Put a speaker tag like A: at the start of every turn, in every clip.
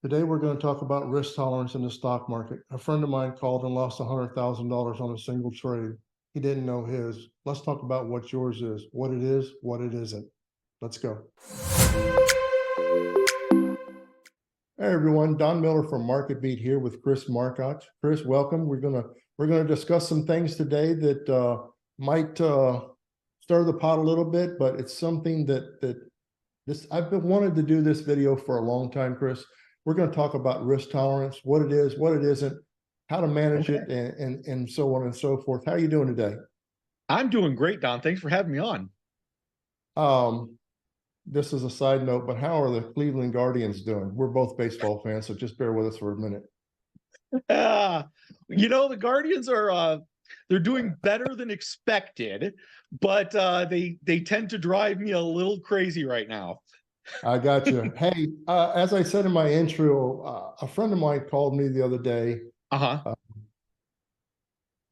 A: Today, we're going to talk about risk tolerance in the stock market. A friend of mine called and lost $100,000 on a single trade. He didn't know his. Let's talk about what yours is, what it is, what it isn't. Let's go. Hey everyone, Don Miller from MarketBeat here with Chris Markoch. Chris, welcome. We're gonna discuss some things today that might stir the pot a little bit, but it's something that I've been wanted to do this video for a long time, Chris. We're going to talk about risk tolerance, what it is, what it isn't, how to manage it, and so on and so forth. How are you doing today?
B: I'm doing great, Don. Thanks for having me on.
A: This is a side note, but how are the Cleveland Guardians doing? We're both baseball fans, so just bear with us for a minute.
B: The Guardians are they're doing better than expected, but they tend to drive me a little crazy right now.
A: I got you. Hey, as I said in my intro, a friend of mine called me the other day.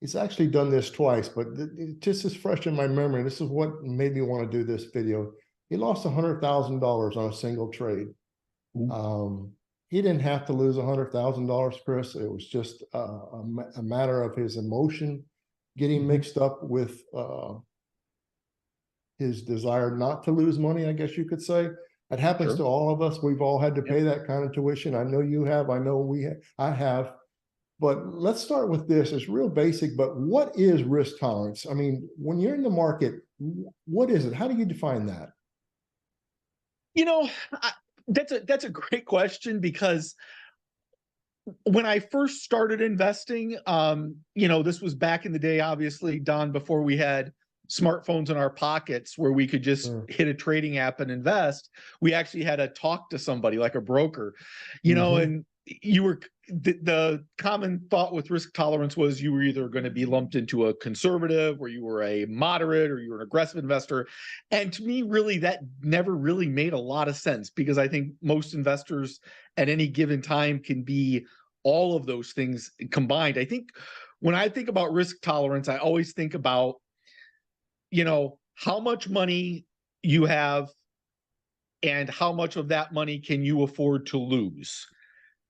A: He's actually done this twice, but it just is fresh in my memory. This is what made me want to do this video. He lost $100,000 on a single trade. He didn't have to lose $100,000, Chris. It was just a matter of his emotion getting mixed up with his desire not to lose money, I guess you could say. It happens to all of us. We've all had to pay that kind of tuition. I know you have. I know I have. But let's start with this. It's real basic, but what is risk tolerance? I mean, when you're in the market, what is it? How do you define that?
B: That's a great question, because when I first started investing, this was back in the day, obviously, Don, before we had smartphones in our pockets where we could just hit a trading app and invest. We actually had to talk to somebody like a broker, and you were the common thought with risk tolerance was you were either going to be lumped into a conservative, or you were a moderate, or you were an aggressive investor. And to me, really, that never really made a lot of sense, because I think most investors at any given time can be all of those things combined. I think when I think about risk tolerance, I always think about how much money you have and how much of that money can you afford to lose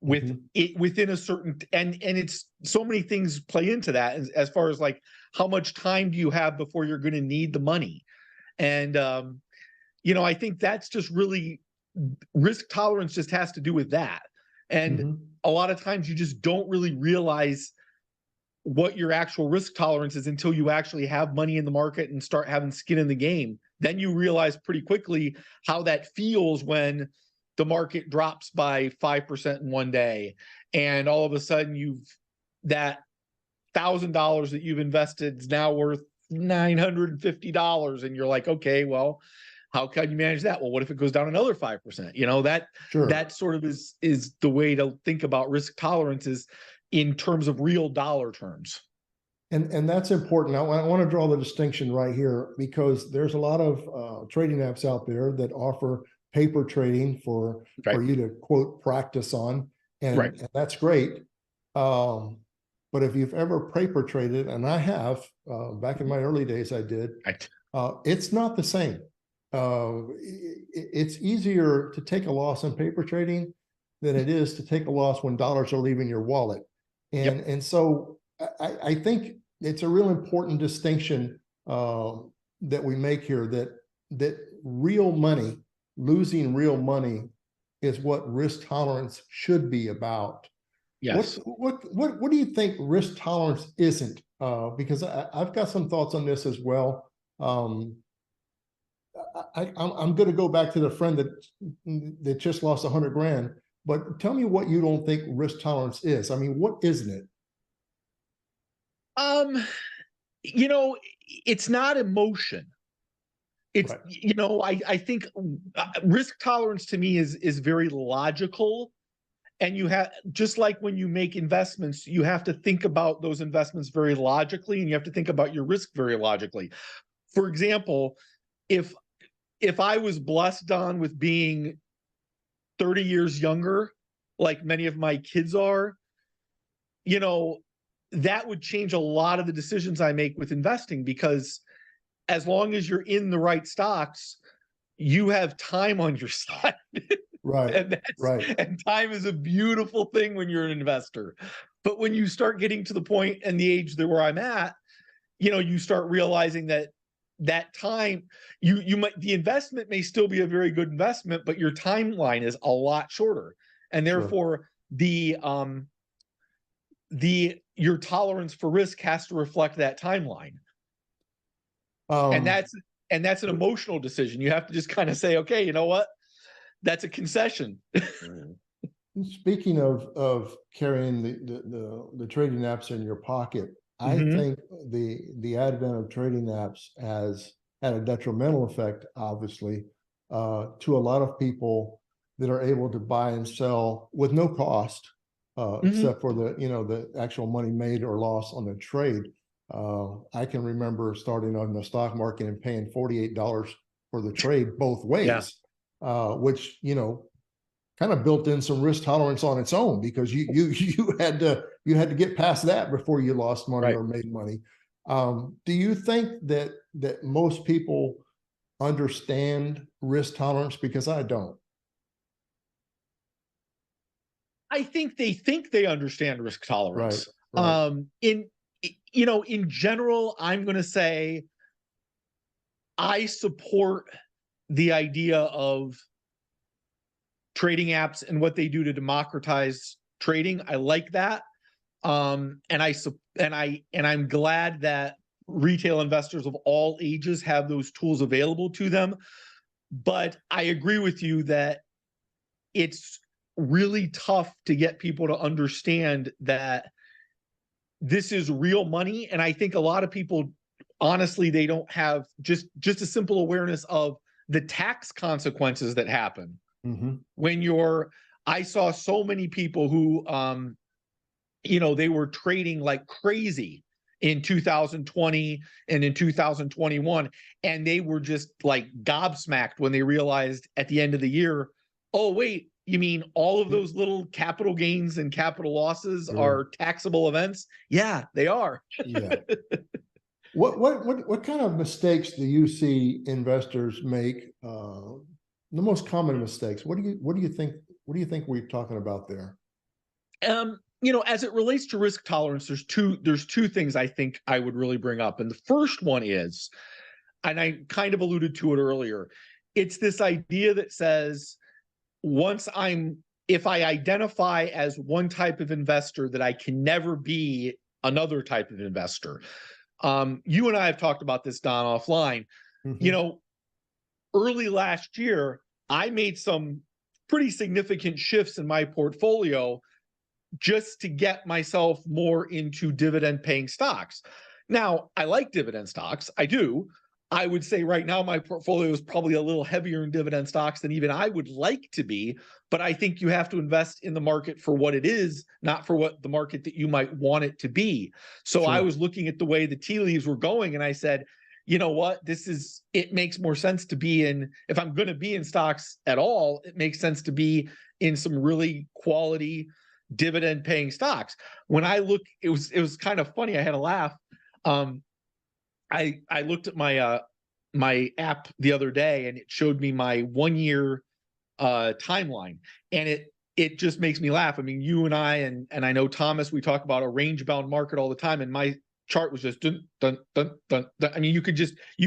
B: within a certain, and it's so many things play into that as far as like how much time do you have before you're going to need the money. And I think that's just really, risk tolerance just has to do with that. And a lot of times you just don't really realize what your actual risk tolerance is until you actually have money in the market and start having skin in the game. Then you realize pretty quickly how that feels when the market drops by 5% in one day, and all of a sudden that $1,000 that you've invested is now worth $950, and you're like, okay, well, how can you manage that? Well, what if it goes down another 5%? That sort of is the way to think about risk tolerances in terms of real dollar terms.
A: And that's important. I want to draw the distinction right here, because there's a lot of trading apps out there that offer paper trading for you to, quote, practice on. And that's great. But if you've ever paper traded, and I have, back in my early days, I did, it's not the same. It's easier to take a loss in paper trading than it is to take a loss when dollars are leaving your wallet. And so I think it's a real important distinction that we make here, that real money, losing real money, is what risk tolerance should be about.
B: Yes.
A: What do you think risk tolerance isn't? Because I've got some thoughts on this as well. I'm going to go back to the friend that just lost 100 grand. But tell me what you don't think risk tolerance is. I mean, what isn't it?
B: It's not emotion. It's, I think risk tolerance to me is very logical. And you have, just like when you make investments, you have to think about those investments very logically, and you have to think about your risk very logically. For example, if I was blessed, Don, with being 30 years younger, like many of my kids are, that would change a lot of the decisions I make with investing, because as long as you're in the right stocks, you have time on your side.
A: Right.
B: And
A: Right.
B: and time is a beautiful thing when you're an investor. But when you start getting to the point and the age that where I'm at, you start realizing that time, you might, the investment may still be a very good investment, but your timeline is a lot shorter. And
A: Sure.
B: therefore your tolerance for risk has to reflect that timeline. And that's an emotional decision. You have to just kind of say, okay, you know what? That's a concession.
A: Speaking of carrying the trading apps in your pocket, I think the advent of trading apps has had a detrimental effect, obviously, to a lot of people that are able to buy and sell with no cost, except for the actual money made or lost on the trade. I can remember starting on the stock market and paying $48 for the trade both ways, which kind of built in some risk tolerance on its own, because you had to get past that before you lost money or made money. Do you think that most people understand risk tolerance? Because I don't.
B: I think they understand risk tolerance.
A: Right.
B: In general, I'm going to say I support the idea of trading apps and what they do to democratize trading. I like that. And I'm glad that retail investors of all ages have those tools available to them. But I agree with you that it's really tough to get people to understand that this is real money. And I think a lot of people, honestly, they don't have just a simple awareness of the tax consequences that happen. When I saw so many people who, they were trading like crazy in 2020 and in 2021, and they were just like gobsmacked when they realized at the end of the year, oh, wait, you mean all of those little capital gains and capital losses are taxable events? Yeah, they are.
A: Yeah. What kind of mistakes do you see investors make? The most common mistakes. What do you think we're talking about there?
B: As it relates to risk tolerance, there's two things I think I would really bring up. And the first one is, and I kind of alluded to it earlier, it's this idea that says, if I identify as one type of investor, that I can never be another type of investor. You and I have talked about this, Don, offline. Early last year, I made some pretty significant shifts in my portfolio just to get myself more into dividend paying stocks. Now, I like dividend stocks. I do. I would say right now my portfolio is probably a little heavier in dividend stocks than even I would like to be, but I think you have to invest in the market for what it is, not for what the market that you might want it to be. So I was looking at the way the tea leaves were going, and I said, you know what, it makes more sense to be in, if I'm going to be in stocks at all, it makes sense to be in some really quality dividend paying stocks. When I look, it was kind of funny. I had a laugh. I looked at my app the other day, and it showed me my 1 year timeline, and it just makes me laugh. I mean, you and I and I know Thomas, we talk about a range bound market all the time, and my chart was just dun, dun, dun, dun, dun. I mean, you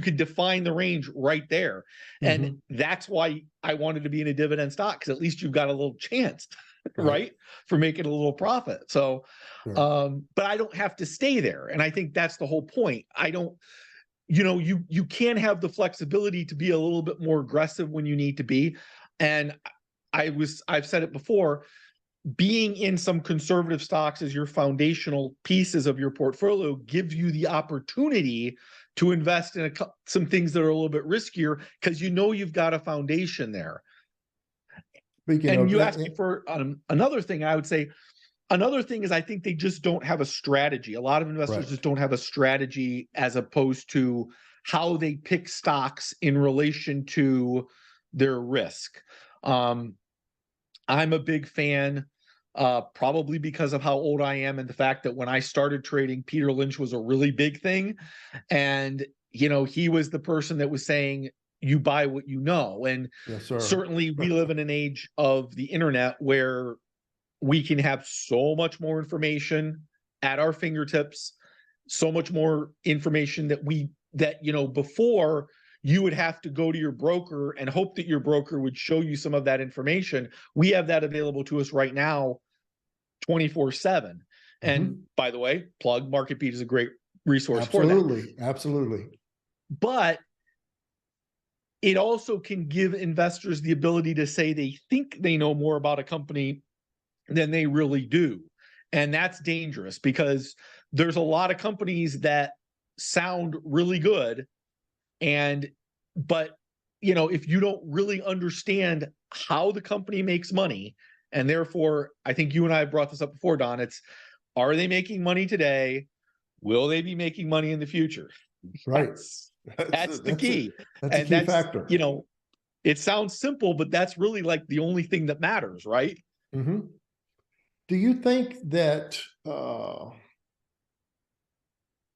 B: could define the range right there. And that's why I wanted to be in a dividend stock, because at least you've got a little chance, right, for making a little profit. So but I don't have to stay there. And I think that's the whole point. I don't, you can have the flexibility to be a little bit more aggressive when you need to be. And I've said it before, being in some conservative stocks as your foundational pieces of your portfolio gives you the opportunity to invest in some things that are a little bit riskier, because you've got a foundation there. And you asked me for another thing. I would say another thing is, I think they just don't have a strategy. A lot of investors just don't have a strategy as opposed to how they pick stocks in relation to their risk. I'm a big fan, probably because of how old I am and the fact that when I started trading, Peter Lynch was a really big thing. And, he was the person that was saying, you buy what you know. And
A: Yes, sir.
B: certainly we live in an age of the internet where we can have so much more information at our fingertips, so much more information that before you would have to go to your broker and hope that your broker would show you some of that information. We have that available to us right now 24/7. And by the way, plug MarketBeat is a great resource for that.
A: Absolutely.
B: But it also can give investors the ability to say they think they know more about a company than they really do. And that's dangerous because there's a lot of companies that sound really good. But if you don't really understand how the company makes money, and therefore, I think you and I have brought this up before, Don, are they making money today? Will they be making money in the future?
A: Right.
B: That's the key.
A: That's a key factor.
B: It sounds simple, but that's really like the only thing that matters, right?
A: Do you think that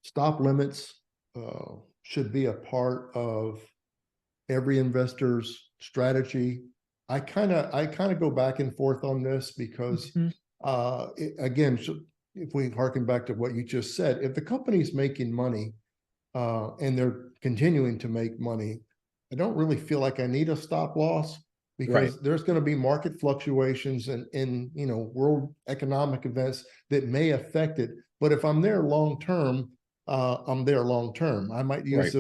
A: stop limits should be a part of every investor's strategy? I kind of go back and forth on this because again, if we harken back to what you just said, if the company's making money and they're continuing to make money, I don't really feel like I need a stop loss, because there's going to be market fluctuations and world economic events that may affect it. But if I'm there long term, I'm there long term. I might use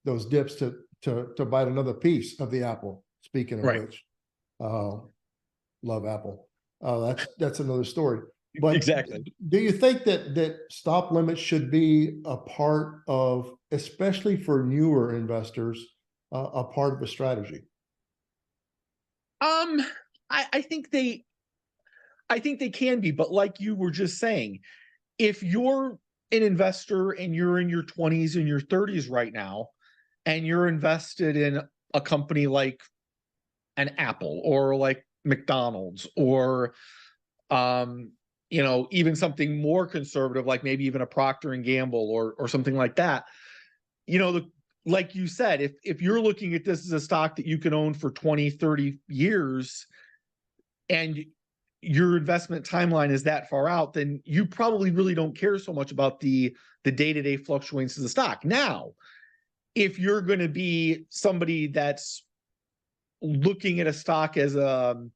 A: those dips to bite another piece of the apple. Speaking of which, love Apple. That's another story. But
B: exactly.
A: Do you think that stop limits should be a part of, especially for newer investors, a part of a strategy?
B: I think they can be, but like you were just saying, if you're an investor and you're in your 20s and your 30s right now, and you're invested in a company like an Apple or like McDonald's or even something more conservative, like maybe even a Procter and Gamble or something like that, like you said, if you're looking at this as a stock that you can own for 20, 30 years, and your investment timeline is that far out, then you probably really don't care so much about the day-to-day fluctuations of the stock. Now, if you're going to be somebody that's looking at a stock as I'm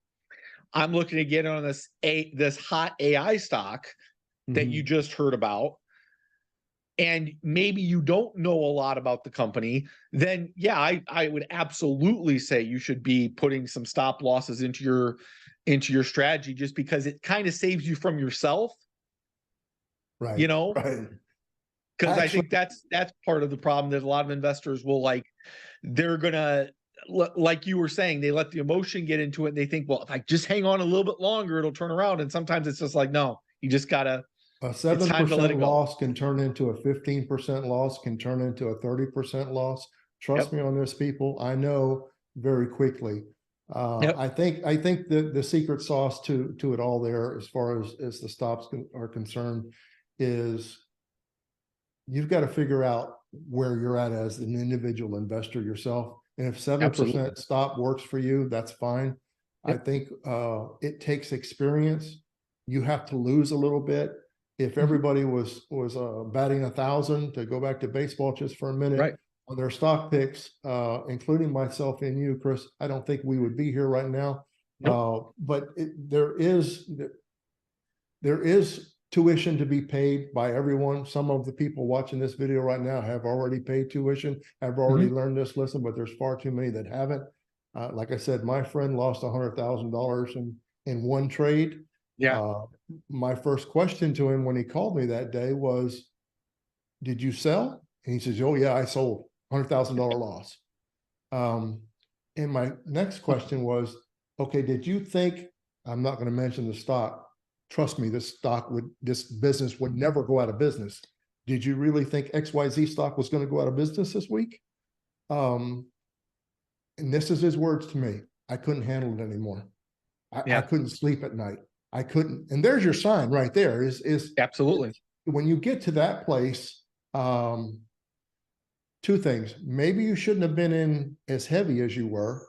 B: looking to get on this hot AI stock that you just heard about, and maybe you don't know a lot about the company, then yeah, I would absolutely say you should be putting some stop losses into your strategy, just because it kind of saves you from yourself.
A: Right.
B: Because I think that's part of the problem, that a lot of investors will they're gonna, like you were saying, they let the emotion get into it and they think, well, if I just hang on a little bit longer, it'll turn around. And sometimes it's just like, no, you just gotta,
A: a 7% loss can turn into a 15% loss, can turn into a 30% loss. Trust me on this, people. I know very quickly. I think the secret sauce to it all there, as far as the stops are concerned, is you've got to figure out where you're at as an individual investor yourself. And if 7% stop works for you, that's fine. I think it takes experience. You have to lose a little bit. If everybody was batting 1,000, to go back to baseball just for a minute, on their stock picks, including myself and you, Chris, I don't think we would be here right now. But there is tuition to be paid by everyone. Some of the people watching this video right now have already paid tuition, have already learned this lesson, but there's far too many that haven't. Like I said, my friend lost $100,000 in one trade. My first question to him when he called me that day was, did you sell? And he says, oh yeah, I sold. $100,000 loss. And my next question was, okay, did you think, I'm not going to mention the stock, trust me, this business would never go out of business. Did you really think XYZ stock was going to go out of business this week? And this is his words to me. I couldn't handle it anymore. I couldn't sleep at night. I couldn't. And there's your sign right there, is
B: absolutely.
A: When you get to that place, two things. Maybe you shouldn't have been in as heavy as you were,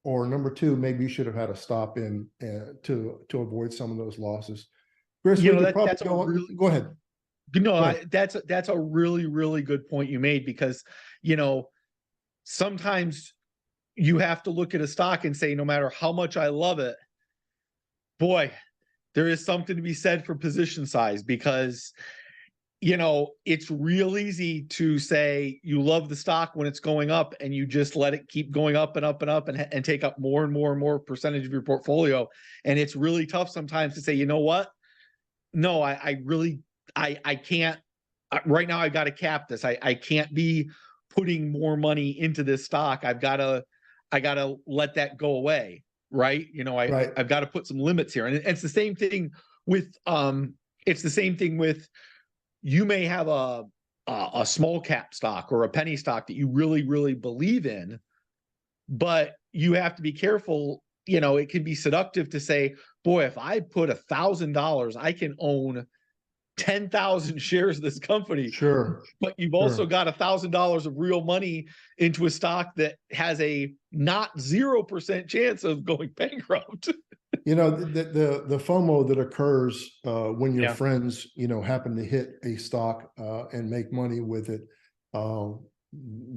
A: or number two, maybe you should have had a stop in to avoid some of those losses. Chris, we could probably go on. Go ahead.
B: No, that's a really, really good point you made, because, you know, sometimes you have to look at a stock and say, no matter how much I love it, boy, there is something to be said for position size, because, you know, it's real easy to say you love the stock when it's going up and you just let it keep going up and up and up and take up more and more and more percentage of your portfolio. And it's really tough sometimes to say, you know what? No, I really can't. Right now, I've got to cap this. I can't be putting more money into this stock. I gotta let that go away. Right. You know, I've got to put some limits here. And it's the same thing with, you may have a small cap stock or a penny stock that you really, really believe in, but you have to be careful. You know, it can be seductive to say, boy, if I put $1,000, I can own 10,000 shares of this company.
A: Sure.
B: But you've also got $1,000 of real money into a stock that has a not 0% chance of going bankrupt.
A: You know, the FOMO that occurs when your friends, you know, happen to hit a stock and make money with it,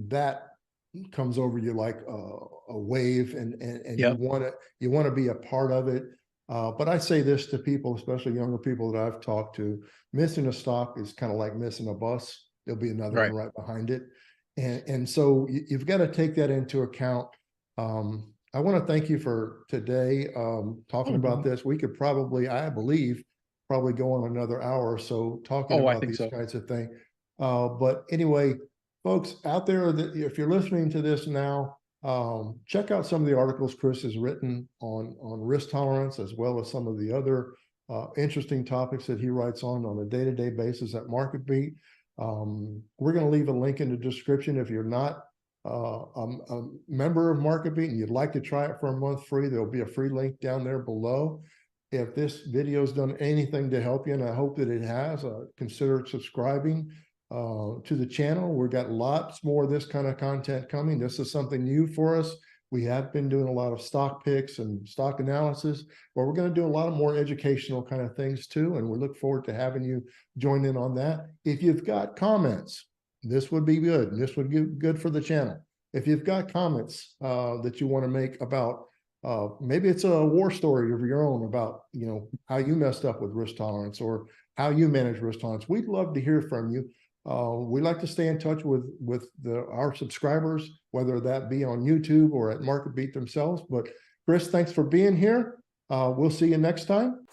A: that comes over you like a wave, and you want to be a part of it. But I say this to people, especially younger people that I've talked to: missing a stock is kind of like missing a bus. There'll be another one right behind it, and so you've got to take that into account. I want to thank you for today talking about this. We could probably, I believe, probably go on another hour or so talking about these kinds of things. But anyway, folks out there, if you're listening to this now, check out some of the articles Chris has written on risk tolerance, as well as some of the other interesting topics that he writes on a day-to-day basis at MarketBeat. We're going to leave a link in the description. If you're not a member of MarketBeat and you'd like to try it for a month free, there'll be a free link down there below. If this video has done anything to help you, and I hope that it has, consider subscribing to the channel. We've got lots more of this kind of content coming. This is something new for us. We have been doing a lot of stock picks and stock analysis, but we're going to do a lot of more educational kind of things too. And we look forward to having you join in on that. If you've got comments, this would be good. This would be good for the channel. If you've got comments that you want to make about, maybe it's a war story of your own about, you know, how you messed up with risk tolerance or how you manage risk tolerance, we'd love to hear from you. We like to stay in touch with our subscribers, whether that be on YouTube or at MarketBeat themselves. But Chris, thanks for being here. We'll see you next time.